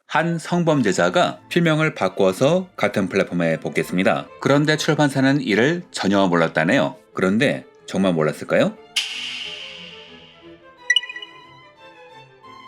한 성범죄자가 필명을 바꿔서 같은 플랫폼에 복귀했습니다. 그런데 출판사는 이를 전혀 몰랐다네요. 그런데 정말 몰랐을까요?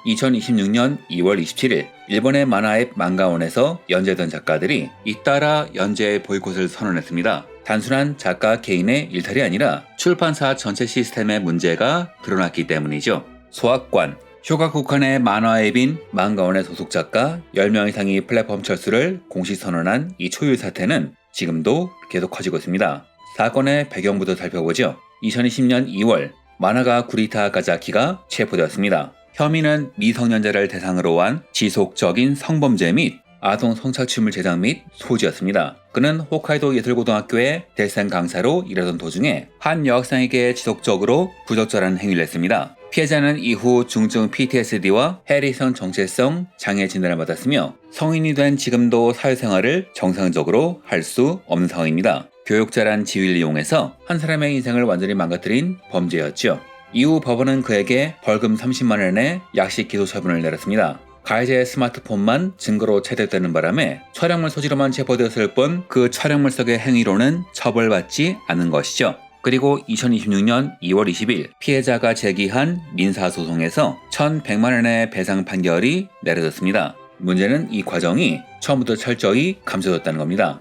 2026년 2월 27일 일본의 만화앱 망가원에서 연재된 작가들이 잇따라 연재 보이콧을 선언했습니다. 단순한 작가 개인의 일탈이 아니라 출판사 전체 시스템의 문제가 드러났기 때문이죠. 소학관, 쇼가쿠칸의 만화앱인 망가원의 소속 작가 10명 이상이 플랫폼 철수를 공식 선언한 이 초유의 사태는 지금도 계속 커지고 있습니다. 사건의 배경부터 살펴보죠. 2020년 2월 만화가 구리타 가자키가 체포되었습니다. 혐의는 미성년자를 대상으로 한 지속적인 성범죄 및 아동 성착취물 제작 및 소지였습니다. 그는 홋카이도 예술고등학교의 대생 강사로 일하던 도중에 한 여학생에게 지속적으로 부적절한 행위를 했습니다. 피해자는 이후 중증 PTSD와 해리선 정체성 장애 진단을 받았으며 성인이 된 지금도 사회생활을 정상적으로 할 수 없는 상황입니다. 교육자란 지위를 이용해서 한 사람의 인생을 완전히 망가뜨린 범죄였죠. 이후 법원은 그에게 벌금 30만 원의 약식 기소 처분을 내렸습니다. 가해자의 스마트폰만 증거로 채택되는 바람에 촬영물 소지로만 체포되었을 뿐 그 촬영물 속의 행위로는 처벌받지 않은 것이죠. 그리고 2026년 2월 20일 피해자가 제기한 민사소송에서 1,100만 원의 배상 판결이 내려졌습니다. 문제는 이 과정이 처음부터 철저히 감춰졌다는 겁니다.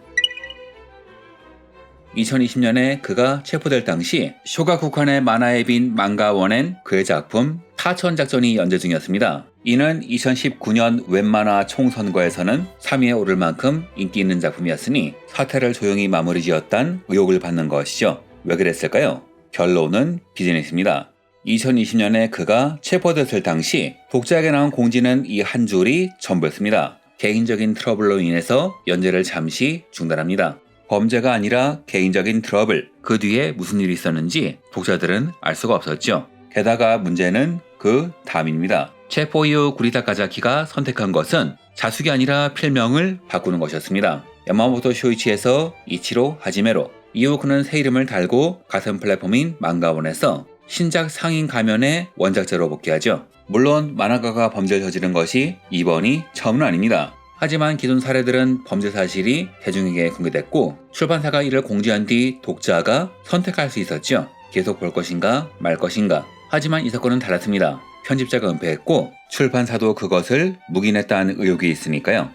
2020년에 그가 체포될 당시 쇼가쿠칸의 만화앱인 망가원엔 그의 작품 타천작전이 연재 중이었습니다. 이는 2019년 웹만화 총선거에서는 3위에 오를 만큼 인기 있는 작품이었으니 사태를 조용히 마무리 지었단 의혹을 받는 것이죠. 왜 그랬을까요? 결론은 비즈니스입니다. 2020년에 그가 체포됐을 당시 독자에게 나온 공지는 이 한 줄이 전부였습니다. 개인적인 트러블로 인해서 연재를 잠시 중단합니다. 범죄가 아니라 개인적인 트러블, 그 뒤에 무슨 일이 있었는지 독자들은 알 수가 없었죠. 게다가 문제는 그 다음입니다. 체포 이후 구리타 가자키가 선택한 것은 자숙이 아니라 필명을 바꾸는 것이었습니다. 야마모토 쇼이치에서 이치로 하지메로, 이후 그는 새 이름을 달고 같은 플랫폼인 망가원에서 신작 상인 가면의 원작자로 복귀하죠. 물론 만화가가 범죄를 저지른 것이 이번이 처음은 아닙니다. 하지만 기존 사례들은 범죄 사실이 대중에게 공개됐고 출판사가 이를 공지한 뒤 독자가 선택할 수 있었죠. 계속 볼 것인가 말 것인가. 하지만 이 사건은 달랐습니다. 편집자가 은폐했고 출판사도 그것을 묵인했다는 의혹이 있으니까요.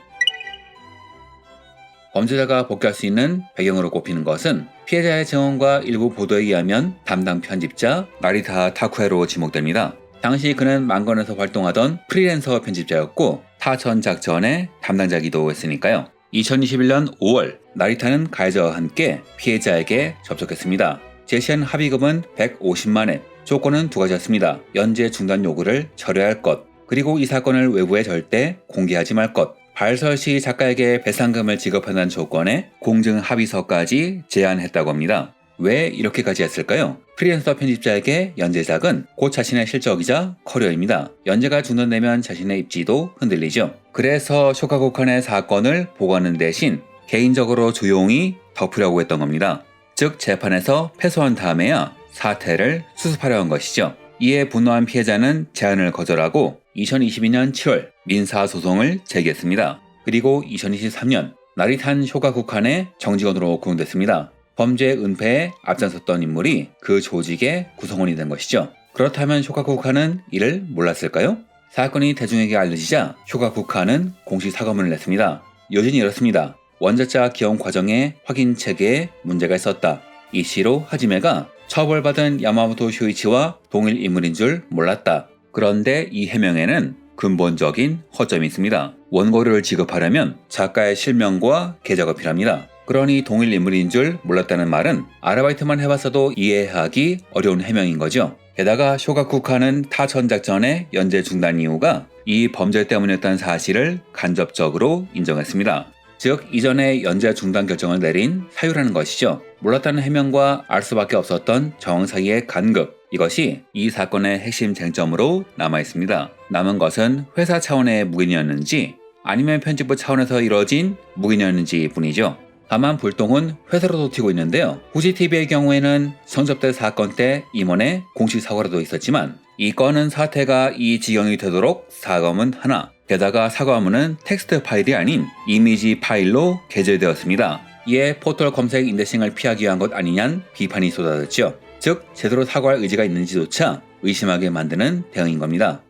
범죄자가 복귀할 수 있는 배경으로 꼽히는 것은 피해자의 증언과 일부 보도에 의하면 담당 편집자 나리타 타쿠에로 지목됩니다. 당시 그는 망건에서 활동하던 프리랜서 편집자였고 타천작전의 담당자이기도 했으니까요. 2021년 5월 나리타는 가해자와 함께 피해자에게 접촉했습니다. 제시한 합의금은 150만엔, 조건은 두 가지였습니다. 연재 중단 요구를 철회할 것, 그리고 이 사건을 외부에 절대 공개하지 말 것, 발설 시 작가에게 배상금을 지급한다는 조건에 공증 합의서까지 제안했다고 합니다. 왜 이렇게까지 했을까요? 프리랜서 편집자에게 연재작은 곧 자신의 실적이자 커리어입니다. 연재가 중단되면 자신의 입지도 흔들리죠. 그래서 쇼가쿠칸의 사건을 보고하는 대신 개인적으로 조용히 덮으려고 했던 겁니다. 즉 재판에서 패소한 다음에야 사태를 수습하려 한 것이죠. 이에 분노한 피해자는 제안을 거절하고 2022년 7월 민사소송을 제기했습니다. 그리고 2023년 나리탄 쇼가쿠칸의 정직원으로 고용됐습니다. 범죄 은폐에 앞장섰던 인물이 그 조직의 구성원이 된 것이죠. 그렇다면 쇼가쿠칸은 이를 몰랐을까요? 사건이 대중에게 알려지자 쇼가쿠칸은 공식 사과문을 냈습니다. 요지는 이렇습니다. 원작자 기원 과정에 확인 체계에 문제가 있었다. 이시로 하지메가 처벌받은 야마모토 쇼이치와 동일 인물인 줄 몰랐다. 그런데 이 해명에는 근본적인 허점이 있습니다. 원고료를 지급하려면 작가의 실명과 계좌가 필요합니다. 그러니 동일 인물인 줄 몰랐다는 말은 아르바이트만 해봤어도 이해하기 어려운 해명인 거죠. 게다가 쇼가쿠칸은 타천작전의 연재 중단 이유가 이 범죄 때문이었다는 사실을 간접적으로 인정했습니다. 즉 이전에 연재 중단 결정을 내린 사유라는 것이죠. 몰랐다는 해명과 알 수밖에 없었던 정황 사이의 간극, 이것이 이 사건의 핵심 쟁점으로 남아있습니다. 남은 것은 회사 차원의 묵인이었는지 아니면 편집부 차원에서 이뤄진 묵인이었는지 뿐이죠. 다만 불똥은 회사로도 튀고 있는데요. 후지TV의 경우에는 성접대 사건 때 임원의 공식 사과라도 있었지만 이 건은 사태가 이 지경이 되도록 사과문 하나, 게다가 사과문은 텍스트 파일이 아닌 이미지 파일로 개조되었습니다. 이에 포털 검색 인덱싱을 피하기 위한 것 아니냐는 비판이 쏟아졌죠. 즉 제대로 사과할 의지가 있는지조차 의심하게 만드는 대응인 겁니다.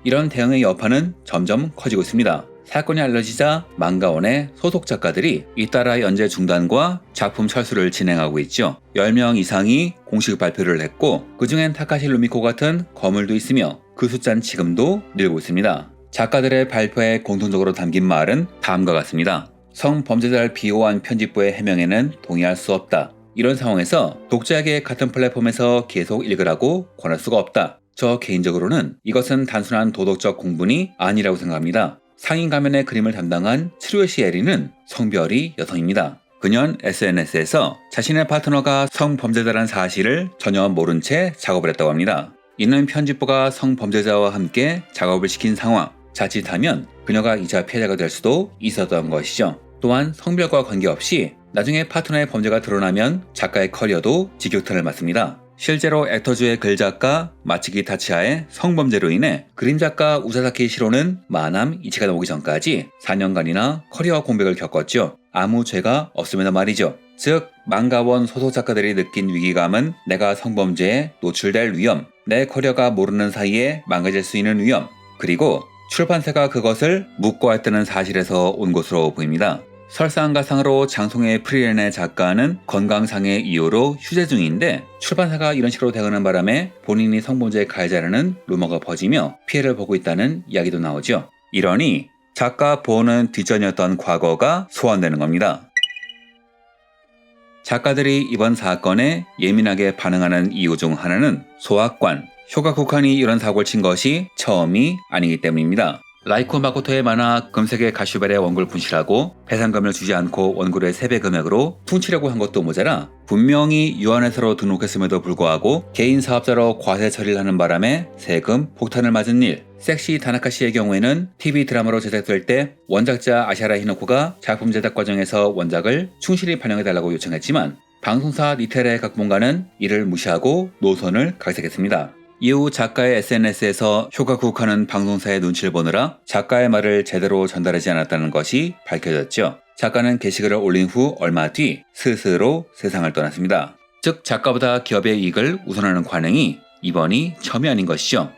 이런 대응의 여파는 점점 커지고 있습니다. 사건이 알려지자 망가원의 소속 작가들이 잇따라 연재 중단과 작품 철수를 진행하고 있죠. 10명 이상이 공식 발표를 했고 그중엔 타카시 루미코 같은 거물도 있으며 그 숫자는 지금도 늘고 있습니다. 작가들의 발표에 공통적으로 담긴 말은 다음과 같습니다. 성범죄자를 비호한 편집부의 해명에는 동의할 수 없다. 이런 상황에서 독자에게 같은 플랫폼에서 계속 읽으라고 권할 수가 없다. 저 개인적으로는 이것은 단순한 도덕적 공분이 아니라고 생각합니다. 상인 가면의 그림을 담당한 츠루요시 에리는 성별이 여성입니다. 그녀는 SNS에서 자신의 파트너가 성범죄자라는 사실을 전혀 모른 채 작업을 했다고 합니다. 이는 편집부가 성범죄자와 함께 작업을 시킨 상황, 자칫하면 그녀가 2차 피해자가 될 수도 있었던 것이죠. 또한 성별과 관계없이 나중에 파트너의 범죄가 드러나면 작가의 커리어도 직격탄을 맞습니다. 실제로 액터즈의 글작가 마츠기 타치아의 성범죄로 인해 그림작가 우사사키 시로는 마남 이치가 나오기 전까지 4년간이나 커리어 공백을 겪었죠. 아무 죄가 없음에도 말이죠. 즉 망가원 소속 작가들이 느낀 위기감은 내가 성범죄에 노출될 위험, 내 커리어가 모르는 사이에 망가질 수 있는 위험, 그리고 출판사가 그것을 묵고했다는 사실에서 온 것으로 보입니다. 설상가상으로 장송의 프리랜의 작가는 건강상의 이유로 휴재 중인데 출판사가 이런 식으로 대응하는 바람에 본인이 성범죄의 가해자라는 루머가 퍼지며 피해를 보고 있다는 이야기도 나오죠. 이러니 작가 보호는 뒷전이었던 과거가 소환되는 겁니다. 작가들이 이번 사건에 예민하게 반응하는 이유 중 하나는 소학관, 쇼가쿠칸이 이런 사고를 친 것이 처음이 아니기 때문입니다. 라이코 마코토의 만화 금색의 가슈벨의 원고를 분실하고 배상금을 주지 않고 원고료의 3배 금액으로 퉁치려고 한 것도 모자라 분명히 유한회사로 등록했음에도 불구하고 개인 사업자로 과세 처리를 하는 바람에 세금 폭탄을 맞은 일. 섹시 다나카 씨의 경우에는 TV 드라마로 제작될 때 원작자 아시하라 히노코가 작품 제작 과정에서 원작을 충실히 반영해달라고 요청했지만 방송사 니테레 각본가는 이를 무시하고 노선을 각색했습니다. 이후 작가의 SNS에서 쇼가쿠카는 방송사의 눈치를 보느라 작가의 말을 제대로 전달하지 않았다는 것이 밝혀졌죠. 작가는 게시글을 올린 후 얼마 뒤 스스로 세상을 떠났습니다. 즉 작가보다 기업의 이익을 우선하는 관행이 이번이 처음이 아닌 것이죠.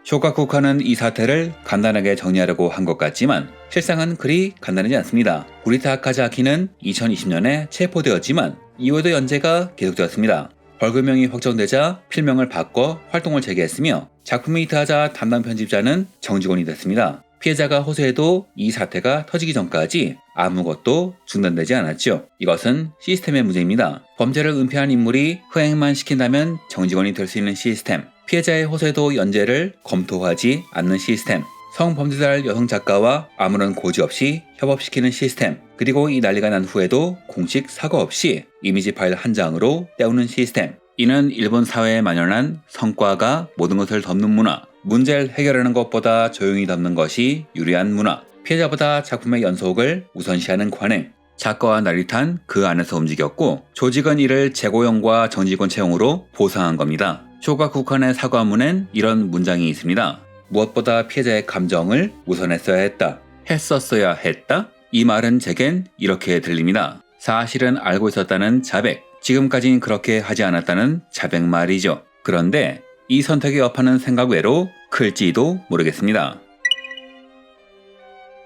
쇼가쿠카는 이 사태를 간단하게 정리하려고 한 것 같지만 실상은 그리 간단하지 않습니다. 구리타 카자키는 2020년에 체포되었지만 이후에도 연재가 계속되었습니다. 벌금형이 확정되자 필명을 바꿔 활동을 재개했으며 작품이 히트하자 담당 편집자는 정직원이 됐습니다. 피해자가 호소해도 이 사태가 터지기 전까지 아무것도 중단되지 않았죠. 이것은 시스템의 문제입니다. 범죄를 은폐한 인물이 흥행만 시킨다면 정직원이 될 수 있는 시스템, 피해자의 호소에도 연재를 검토하지 않는 시스템, 성범죄자를 여성 작가와 아무런 고지 없이 협업시키는 시스템, 그리고 이 난리가 난 후에도 공식 사과 없이 이미지 파일 한 장으로 때우는 시스템. 이는 일본 사회에 만연한 성과가 모든 것을 덮는 문화, 문제를 해결하는 것보다 조용히 덮는 것이 유리한 문화, 피해자보다 작품의 연속을 우선시하는 관행, 작가와 나릿한 그 안에서 움직였고 조직은 이를 재고용과 정직원 채용으로 보상한 겁니다. 쇼가쿠칸의 사과문엔 이런 문장이 있습니다. 무엇보다 피해자의 감정을 우선했어야 했다. 했었어야 했다? 이 말은 제겐 이렇게 들립니다. 사실은 알고 있었다는 자백, 지금까진 그렇게 하지 않았다는 자백 말이죠. 그런데 이 선택의 여파는 생각 외로 클지도 모르겠습니다.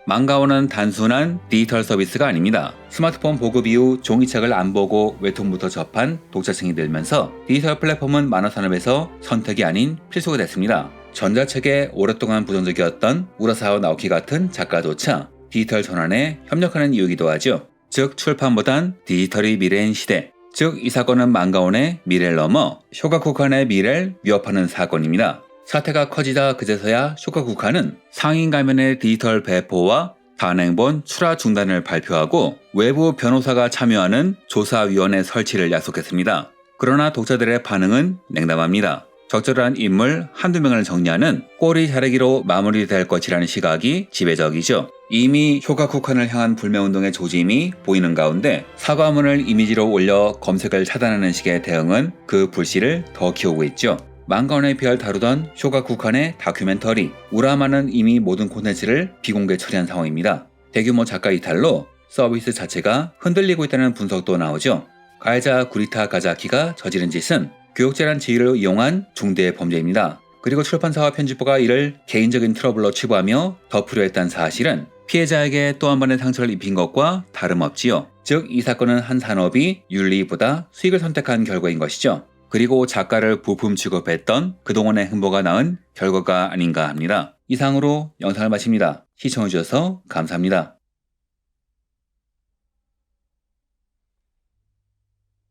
망가오는 단순한 디지털 서비스가 아닙니다. 스마트폰 보급 이후 종이책을 안 보고 웹툰부터 접한 독자층이 늘면서 디지털 플랫폼은 만화 산업에서 선택이 아닌 필수가 됐습니다. 전자책에 오랫동안 부정적이었던 우라사와 나오키 같은 작가조차 디지털 전환에 협력하는 이유이기도 하죠. 즉 출판보단 디지털이 미래인 시대. 즉 이 사건은 망가온의 미래를 넘어 쇼가쿠칸의 미래를 위협하는 사건입니다. 사태가 커지다 그제서야 쇼가쿠칸은 상인 가면의 디지털 배포와 단행본 출하 중단을 발표하고 외부 변호사가 참여하는 조사위원회 설치를 약속했습니다. 그러나 독자들의 반응은 냉담합니다. 적절한 인물 한두 명을 정리하는 꼬리 자르기로 마무리될 것이라는 시각이 지배적이죠. 이미 쇼가쿠칸을 향한 불매운동의 조짐이 보이는 가운데 사과문을 이미지로 올려 검색을 차단하는 식의 대응은 그 불씨를 더 키우고 있죠. 만건의 별 다루던 쇼가쿠칸의 다큐멘터리, 우라마는 이미 모든 콘텐츠를 비공개 처리한 상황입니다. 대규모 작가 이탈로 서비스 자체가 흔들리고 있다는 분석도 나오죠. 가해자 구리타 가자키가 저지른 짓은 교육재란 지위를 이용한 중대 범죄입니다. 그리고 출판사와 편집부가 이를 개인적인 트러블로 치부하며 덮으려 했다는 사실은 피해자에게 또 한 번의 상처를 입힌 것과 다름없지요. 즉, 이 사건은 한 산업이 윤리보다 수익을 선택한 결과인 것이죠. 그리고 작가를 부품 취급했던 그동안의 행보가 낳은 결과가 아닌가 합니다. 이상으로 영상을 마칩니다. 시청해주셔서 감사합니다.